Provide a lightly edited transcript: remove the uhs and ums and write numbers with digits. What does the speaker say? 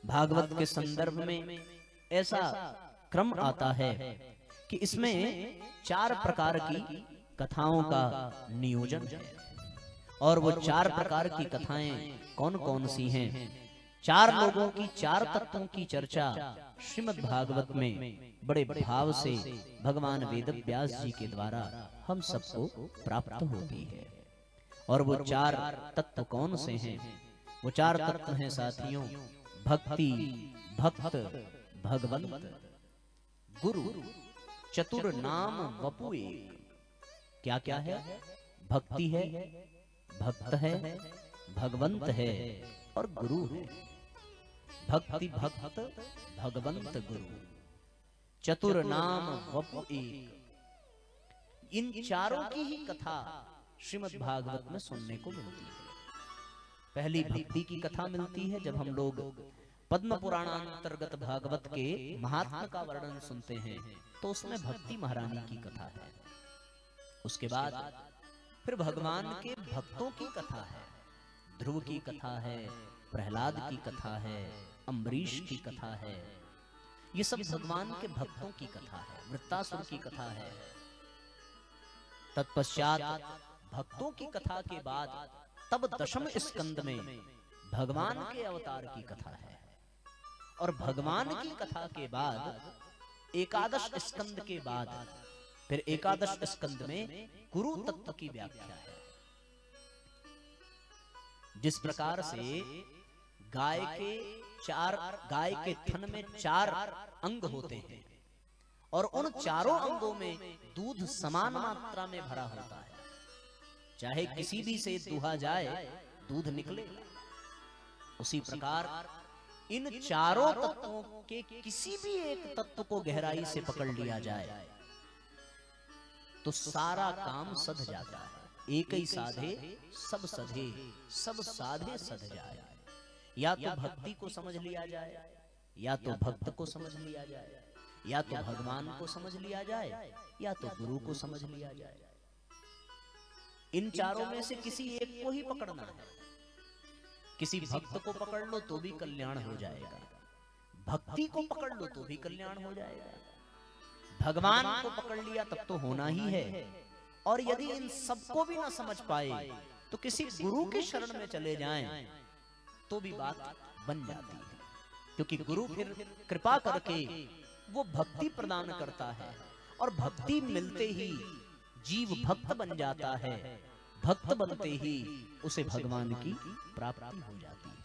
भागवत के संदर्भ में ऐसा क्रम आता है कि इसमें 4 प्रकार की कथाओं का नियोजन है। और वो 4 प्रकार की कथाएं कौन कौन सी हैं? 4 लोगों की 4 तत्वों की चर्चा श्रीमद् भागवत में बड़े भाव से भगवान वेद व्यास जी के द्वारा हम सबको प्राप्त होती है। और वो 4 तत्व कौन से हैं? वो 4 तत्व हैं साथियों, भक्ति, भक्त, भगवंत, गुरु, चतुर नाम वपु एक। क्या क्या है? भक्ति है, भक्त है, भगवंत है और गुरु है। भक्ति, भक्त, भगवंत, गुरु, चतुर नाम वपु एक। इन चारों की ही कथा श्रीमद् भागवत में सुनने को मिलती है। पहली भक्ति की कथा मिलती है जब हम लोग पद्म पुराणांतर्गत भागवत के महात्मा का वर्णन सुनते हैं तो उसमें भक्ति महारानी की कथा है। उसके बाद फिर भगवान के भक्तों की कथा है। ध्रुव की कथा है, प्रहलाद की कथा है, अम्बरीश की कथा है। ये सब भगवान के भक्तों की कथा है। वृत्तासुर की कथा है। तत्पश्चात भक्तों की कथा के बाद तब दशम स्कंद में भगवान के अवतार की कथा है। और भगवान की कथा के बाद एकादश स्कंद के बाद फिर एकादश स्कंद में गुरु तत्व की व्याख्या है। जिस प्रकार से गाय के थन में 4 अंग होते हैं और उन चारों अंगों में दूध समान मात्रा में भरा होता है, चाहे किसी भी से दूहा जाए दूध निकलेगा। उसी प्रकार इन चारों तत्वों के किसी भी एक तत्व को गहराई से पकड़ लिया जाए तो सारा काम सध जाता है। एक ही साधे सब सधे, सब साधे सध जाए। या तो भक्ति को समझ लिया जाए, या तो भक्त को समझ लिया जाए, या तो भगवान को समझ लिया जाए, या तो गुरु को समझ लिया जाए। इन चारों में से किसी एक को ही पकड़ना है। किसी भक्त को पकड़ लो तो भी कल्याण हो जाएगा, भक्ति को पकड़ लो तो भी कल्याण हो जाएगा, भगवान को पकड़ लिया तब तो होना ही है। और यदि इन सबको भी ना समझ पाए तो किसी गुरु के शरण में चले जाएं तो भी बात बन जाती है। क्योंकि गुरु फिर कृपा करके वो भक्ति प्रदान करता है और भक्ति मिलते ही जीव भक्त बन जाता है। भक्त बनते ही उसे भगवान की प्राप्ति हो जाती है।